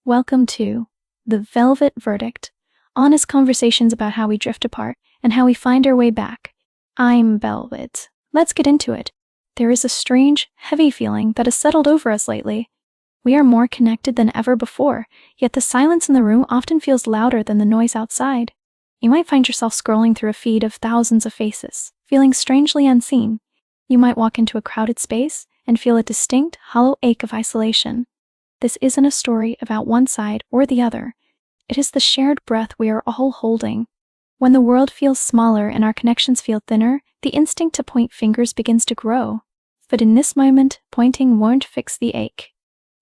Welcome to The Velvet Verdict, honest conversations about how we drift apart and how we find our way back. I'm Velvet. Let's get into it. There is a strange, heavy feeling that has settled over us lately. We are more connected than ever before, yet the silence in the room often feels louder than the noise outside. You might find yourself scrolling through a feed of thousands of faces, feeling strangely unseen. You might walk into a crowded space and feel a distinct, hollow ache of isolation. This isn't a story about one side or the other. It is the shared breath we are all holding. When the world feels smaller and our connections feel thinner, the instinct to point fingers begins to grow. But in this moment, pointing won't fix the ache.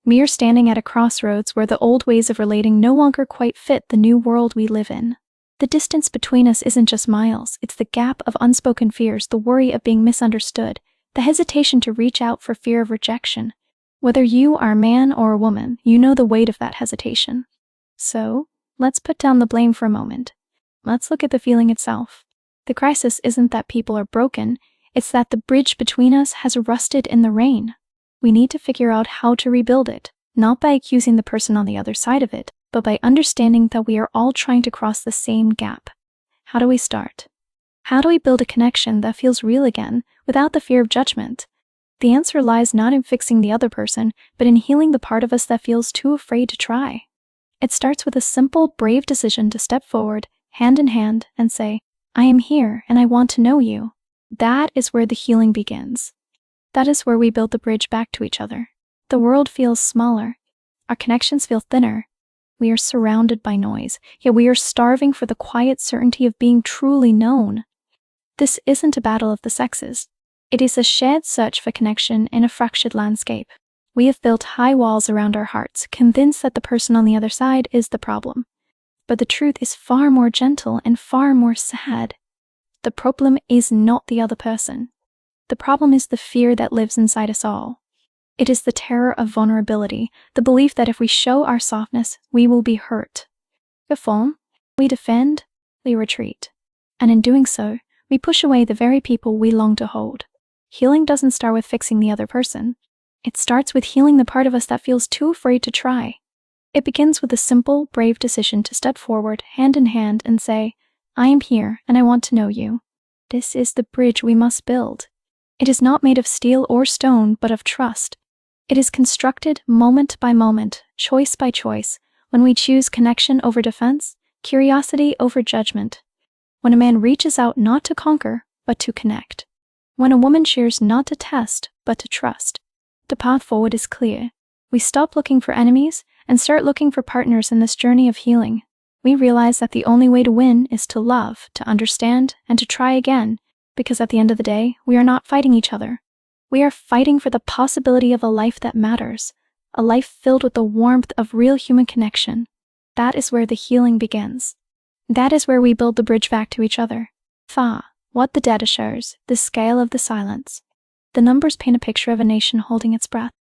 We are standing at a crossroads where the old ways of relating no longer quite fit the new world we live in. The distance between us isn't just miles, it's the gap of unspoken fears, the worry of being misunderstood, the hesitation to reach out for fear of rejection. Whether you are a man or a woman, you know the weight of that hesitation. So, let's put down the blame for a moment. Let's look at the feeling itself. The crisis isn't that people are broken, it's that the bridge between us has rusted in the rain. We need to figure out how to rebuild it, not by accusing the person on the other side of it, but by understanding that we are all trying to cross the same gap. How do we start? How do we build a connection that feels real again, without the fear of judgment? The answer lies not in fixing the other person, but in healing the part of us that feels too afraid to try. It starts with a simple, brave decision to step forward, hand in hand, and say, I am here and I want to know you. That is where the healing begins. That is where we build the bridge back to each other. The world feels smaller. Our connections feel thinner. We are surrounded by noise, yet we are starving for the quiet certainty of being truly known. This isn't a battle of the sexes. It is a shared search for connection in a fractured landscape. We have built high walls around our hearts, convinced that the person on the other side is the problem. But the truth is far more gentle and far more sad. The problem is not the other person. The problem is the fear that lives inside us all. It is the terror of vulnerability, the belief that if we show our softness, we will be hurt. Therefore, we defend, we retreat. And in doing so, we push away the very people we long to hold. Healing doesn't start with fixing the other person. It starts with healing the part of us that feels too afraid to try. It begins with a simple, brave decision to step forward, hand in hand, and say, I am here and I want to know you. This is the bridge we must build. It is not made of steel or stone, but of trust. It is constructed moment by moment, choice by choice, when we choose connection over defense, curiosity over judgment. When a man reaches out not to conquer, but to connect. When a woman cheers not to test, but to trust. The path forward is clear. We stop looking for enemies and start looking for partners in this journey of healing. We realize that the only way to win is to love, to understand, and to try again, because at the end of the day, we are not fighting each other. We are fighting for the possibility of a life that matters, a life filled with the warmth of real human connection. That is where the healing begins. That is where we build the bridge back to each other. What the data shows, the scale of the silence. The numbers paint a picture of a nation holding its breath.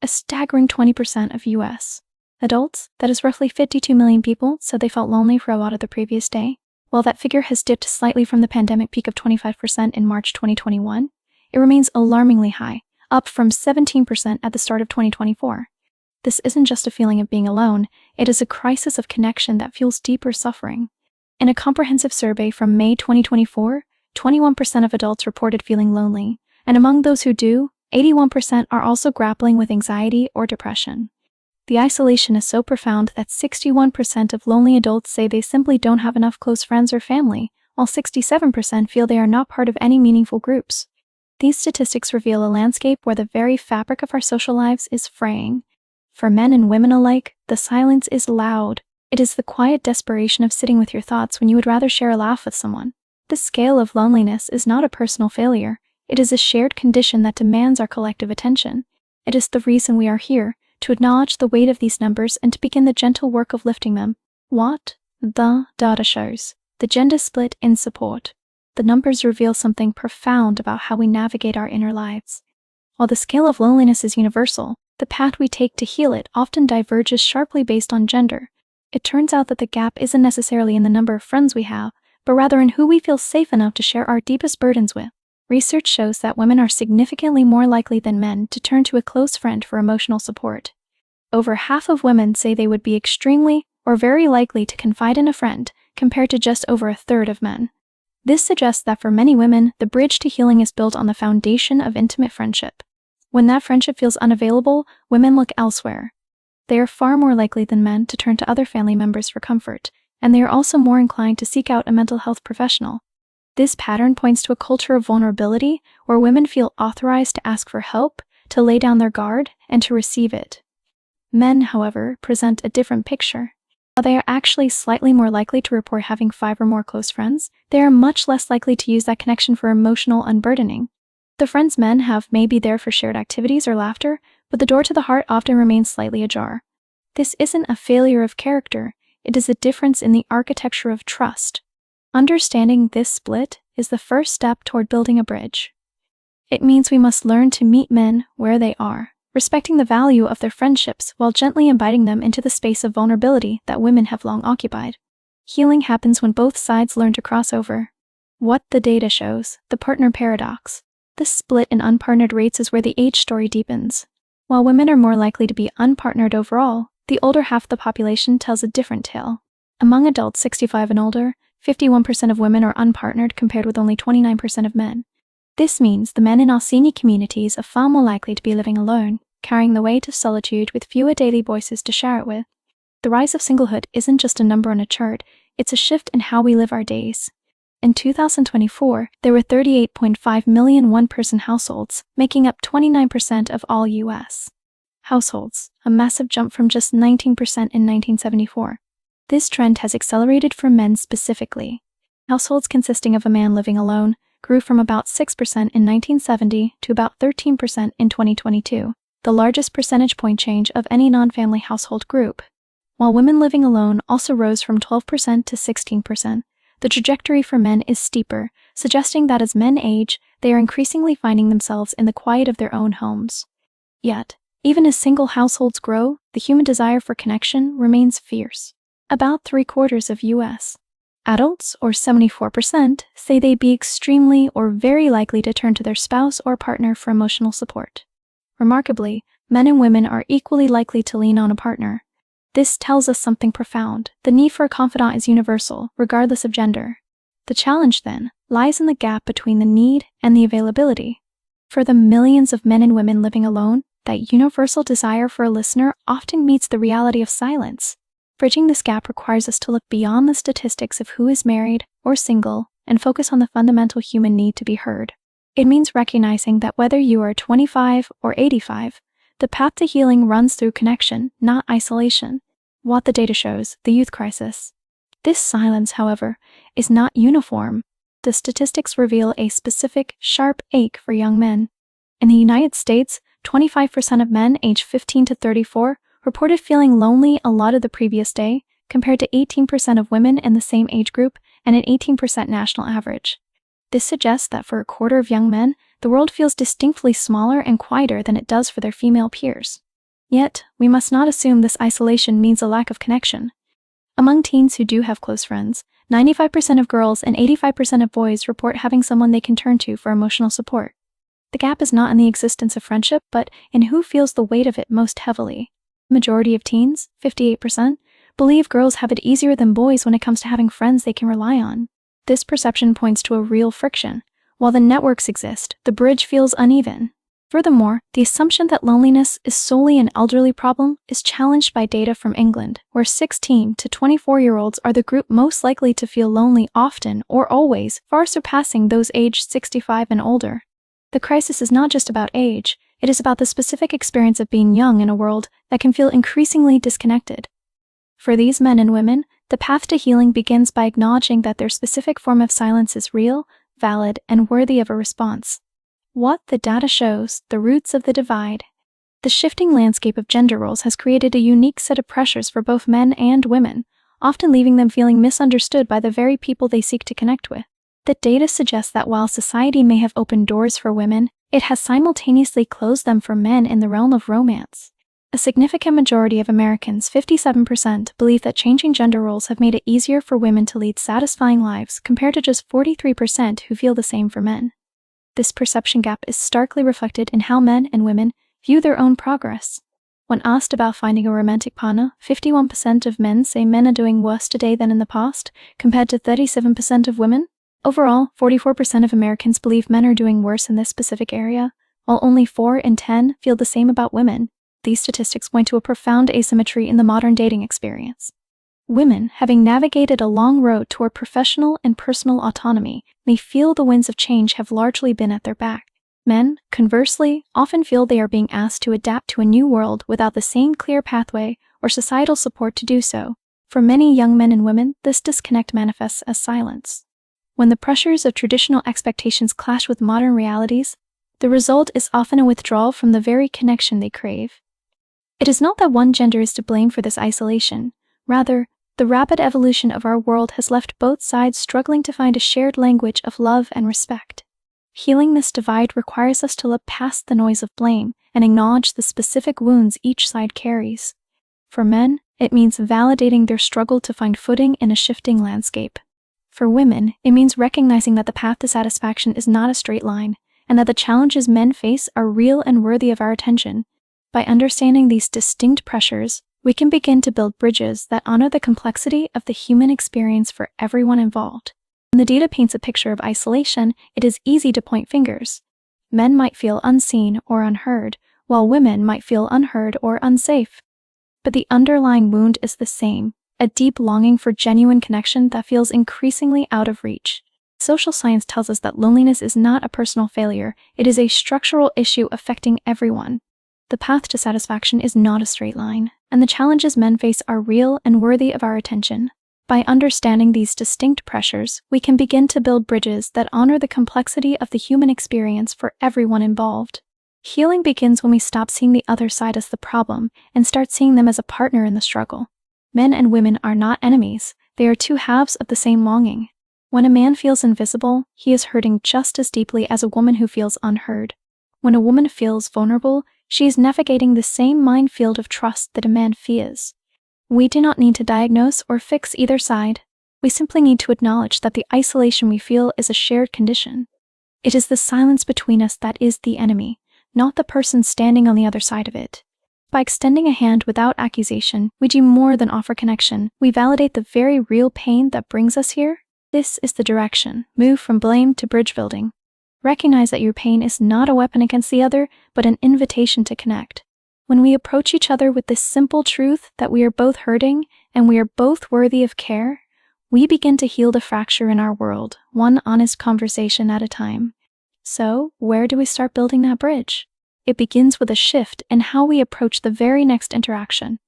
A staggering 20% of U.S. adults, that is roughly 52 million people, said they felt lonely for a lot of the previous day. While that figure has dipped slightly from the pandemic peak of 25% in March 2021, it remains alarmingly high, up from 17% at the start of 2024. This isn't just a feeling of being alone, it is a crisis of connection that fuels deeper suffering. In a comprehensive survey from May 2024, 21% of adults reported feeling lonely, and among those who do, 81% are also grappling with anxiety or depression. The isolation is so profound that 61% of lonely adults say they simply don't have enough close friends or family, while 67% feel they are not part of any meaningful groups. These statistics reveal a landscape where the very fabric of our social lives is fraying. For men and women alike, the silence is loud. It is the quiet desperation of sitting with your thoughts when you would rather share a laugh with someone. The scale of loneliness is not a personal failure. It is a shared condition that demands our collective attention. It is the reason we are here, to acknowledge the weight of these numbers and to begin the gentle work of lifting them. What the data shows, the gender split in support. The numbers reveal something profound about how we navigate our inner lives. While the scale of loneliness is universal, the path we take to heal it often diverges sharply based on gender. It turns out that the gap isn't necessarily in the number of friends we have, but rather in who we feel safe enough to share our deepest burdens with. Research shows that women are significantly more likely than men to turn to a close friend for emotional support. over half of women say they would be extremely or very likely to confide in a friend, compared to just over a third of men. This suggests that for many women, the bridge to healing is built on the foundation of intimate friendship. When that friendship feels unavailable, women look elsewhere. They are far more likely than men to turn to other family members for comfort, and they are also more inclined to seek out a mental health professional. This pattern points to a culture of vulnerability where women feel authorized to ask for help, to lay down their guard, and to receive it. Men, however, present a different picture. While they are actually slightly more likely to report having 5 or more close friends, they are much less likely to use that connection for emotional unburdening. The friends men have may be there for shared activities or laughter, but the door to the heart often remains slightly ajar. This isn't a failure of character, it is a difference in the architecture of trust. Understanding this split is the first step toward building a bridge. It means we must learn to meet men where they are, respecting the value of their friendships while gently inviting them into the space of vulnerability that women have long occupied. Healing happens when both sides learn to cross over. What the data shows, the partner paradox. This split in unpartnered rates is where the age story deepens. While women are more likely to be unpartnered overall, the older half of the population tells a different tale. Among adults 65 and older, 51% of women are unpartnered compared with only 29% of men. This means the men in Alseni communities are far more likely to be living alone, carrying the weight of solitude with fewer daily voices to share it with. The rise of singlehood isn't just a number on a chart, it's a shift in how we live our days. In 2024, there were 38.5 million one-person households, making up 29% of all U.S. households, a massive jump from just 19% in 1974. This trend has accelerated for men specifically. Households consisting of a man living alone grew from about 6% in 1970 to about 13% in 2022, the largest percentage point change of any non-family household group. While women living alone also rose from 12% to 16%, the trajectory for men is steeper, suggesting that as men age, they are increasingly finding themselves in the quiet of their own homes. Yet, even as single households grow, the human desire for connection remains fierce. About 3/4 of U.S. adults, or 74%, say they'd be extremely or very likely to turn to their spouse or partner for emotional support. Remarkably, men and women are equally likely to lean on a partner. This tells us something profound. The need for a confidant is universal, regardless of gender. The challenge, then, lies in the gap between the need and the availability. For the millions of men and women living alone, that universal desire for a listener often meets the reality of silence. Bridging this gap requires us to look beyond the statistics of who is married or single and focus on the fundamental human need to be heard. It means recognizing that whether you are 25 or 85, the path to healing runs through connection, not isolation. What the data shows, the youth crisis. This silence, however, is not uniform. The statistics reveal a specific, sharp ache for young men. In the United States, 25% of men aged 15 to 34 reported feeling lonely a lot of the previous day, compared to 18% of women in the same age group and an 18% national average. This suggests that for a quarter of young men, the world feels distinctly smaller and quieter than it does for their female peers. Yet, we must not assume this isolation means a lack of connection. Among teens who do have close friends, 95% of girls and 85% of boys report having someone they can turn to for emotional support. The gap is not in the existence of friendship, but in who feels the weight of it most heavily. The majority of teens, 58%, believe girls have it easier than boys when it comes to having friends they can rely on. This perception points to a real friction. While the networks exist, the bridge feels uneven. Furthermore, the assumption that loneliness is solely an elderly problem is challenged by data from England, where 16 to 24-year-olds are the group most likely to feel lonely often or always, far surpassing those aged 65 and older. The crisis is not just about age, it is about the specific experience of being young in a world that can feel increasingly disconnected. For these men and women, the path to healing begins by acknowledging that their specific form of silence is real, valid, and worthy of a response. What the data shows, the roots of the divide. The shifting landscape of gender roles has created a unique set of pressures for both men and women, often leaving them feeling misunderstood by the very people they seek to connect with. The data suggests that while society may have opened doors for women, it has simultaneously closed them for men in the realm of romance. A significant majority of Americans, 57%, believe that changing gender roles have made it easier for women to lead satisfying lives compared to just 43% who feel the same for men. This perception gap is starkly reflected in how men and women view their own progress. When asked about finding a romantic partner, 51% of men say men are doing worse today than in the past, compared to 37% of women. Overall, 44% of Americans believe men are doing worse in this specific area, while only 4 in 10 feel the same about women. These statistics point to a profound asymmetry in the modern dating experience. Women, having navigated a long road toward professional and personal autonomy, may feel the winds of change have largely been at their back. Men, conversely, often feel they are being asked to adapt to a new world without the same clear pathway or societal support to do so. For many young men and women, this disconnect manifests as silence. When the pressures of traditional expectations clash with modern realities, the result is often a withdrawal from the very connection they crave. It is not that one gender is to blame for this isolation. Rather, the rapid evolution of our world has left both sides struggling to find a shared language of love and respect. Healing this divide requires us to look past the noise of blame and acknowledge the specific wounds each side carries. For men, it means validating their struggle to find footing in a shifting landscape. For women, it means recognizing that the path to satisfaction is not a straight line, and that the challenges men face are real and worthy of our attention. By understanding these distinct pressures, we can begin to build bridges that honor the complexity of the human experience for everyone involved. When the data paints a picture of isolation, it is easy to point fingers. Men might feel unseen or unheard, while women might feel unheard or unsafe. But the underlying wound is the same, a deep longing for genuine connection that feels increasingly out of reach. Social science tells us that loneliness is not a personal failure, it is a structural issue affecting everyone. The path to satisfaction is not a straight line, and the challenges men face are real and worthy of our attention. By understanding these distinct pressures, we can begin to build bridges that honor the complexity of the human experience for everyone involved. Healing begins when we stop seeing the other side as the problem and start seeing them as a partner in the struggle. Men and women are not enemies, they are two halves of the same longing. When a man feels invisible, he is hurting just as deeply as a woman who feels unheard. When a woman feels vulnerable, she is navigating the same minefield of trust that a man fears. We do not need to diagnose or fix either side. We simply need to acknowledge that the isolation we feel is a shared condition. It is the silence between us that is the enemy, not the person standing on the other side of it. By extending a hand without accusation, we do more than offer connection. We validate the very real pain that brings us here. This is the direction. Move from blame to bridge building. Recognize that your pain is not a weapon against the other, but an invitation to connect. When we approach each other with this simple truth that we are both hurting and we are both worthy of care, we begin to heal the fracture in our world, one honest conversation at a time. So, where do we start building that bridge? It begins with a shift in how we approach the very next interaction.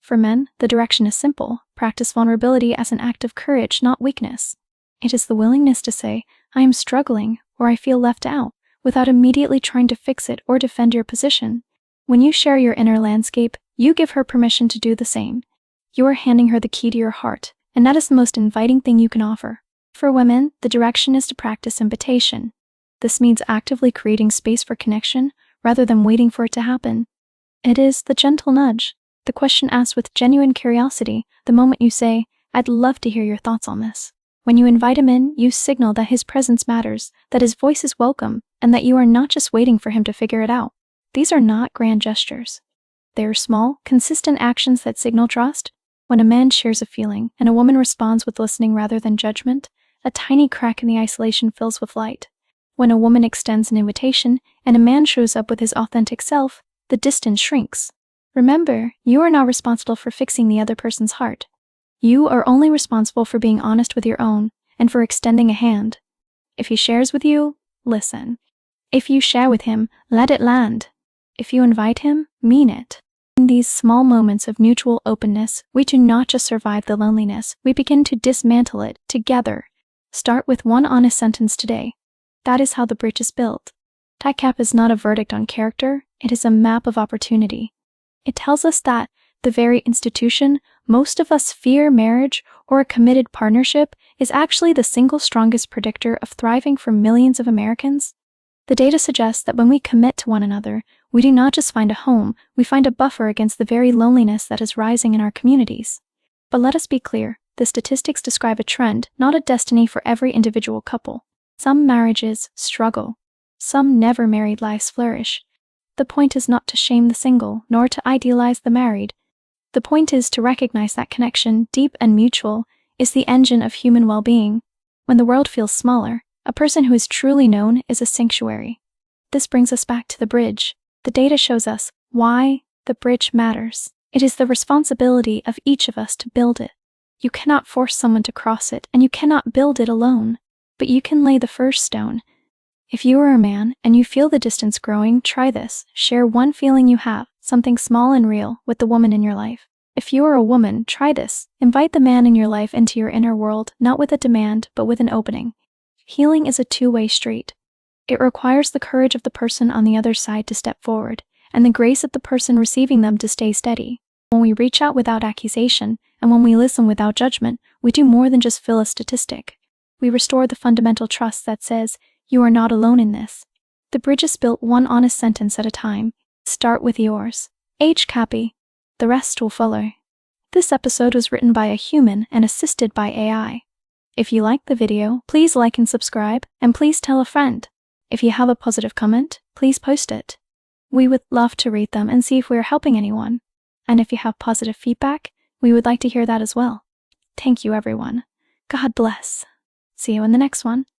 For men, the direction is simple. Practice vulnerability as an act of courage, not weakness. It is the willingness to say, I am struggling, or I feel left out, without immediately trying to fix it or defend your position. When you share your inner landscape, you give her permission to do the same. You are handing her the key to your heart, and that is the most inviting thing you can offer. For women, the direction is to practice invitation. This means actively creating space for connection rather than waiting for it to happen. It is the gentle nudge, the question asked with genuine curiosity, the moment you say, I'd love to hear your thoughts on this. When you invite him in, you signal that his presence matters, that his voice is welcome, and that you are not just waiting for him to figure it out. These are not grand gestures. They are small, consistent actions that signal trust. When a man shares a feeling and a woman responds with listening rather than judgment, a tiny crack in the isolation fills with light. When a woman extends an invitation and a man shows up with his authentic self, the distance shrinks. Remember, you are not responsible for fixing the other person's heart. You are only responsible for being honest with your own and for extending a hand. If he shares with you, listen. If you share with him, let it land. If you invite him, mean it. In these small moments of mutual openness, we do not just survive the loneliness, we begin to dismantle it together. Start with one honest sentence today. That is how the bridge is built. TACAP is not a verdict on character, it is a map of opportunity. It tells us that the very institution most of us fear, marriage or a committed partnership, is actually the single strongest predictor of thriving for millions of Americans. The data suggests that when we commit to one another, we do not just find a home, we find a buffer against the very loneliness that is rising in our communities. But let us be clear, the statistics describe a trend, not a destiny for every individual couple. Some marriages struggle. Some never married lives flourish. The point is not to shame the single, nor to idealize the married. The point is to recognize that connection, deep and mutual, is the engine of human well-being. When the world feels smaller, a person who is truly known is a sanctuary. This brings us back to the bridge. The data shows us why the bridge matters. It is the responsibility of each of us to build it. You cannot force someone to cross it, and you cannot build it alone, but you can lay the first stone. If you are a man and you feel the distance growing, try this. Share one feeling you have, something small and real, with the woman in your life. If you are a woman, try this. Invite the man in your life into your inner world, not with a demand, but with an opening. Healing is a two-way street. It requires the courage of the person on the other side to step forward, and the grace of the person receiving them to stay steady. When we reach out without accusation, and when we listen without judgment, we do more than just fill a statistic. We restore the fundamental trust that says, "You are not alone in this." The bridge is built one honest sentence at a time. Start with yours. Cappy. The rest will follow. This episode was written by a human and assisted by AI. If you liked the video, please like and subscribe, and please tell a friend. If you have a positive comment, please post it. We would love to read them and see if we are helping anyone. And if you have positive feedback, we would like to hear that as well. Thank you, everyone. God bless. See you in the next one.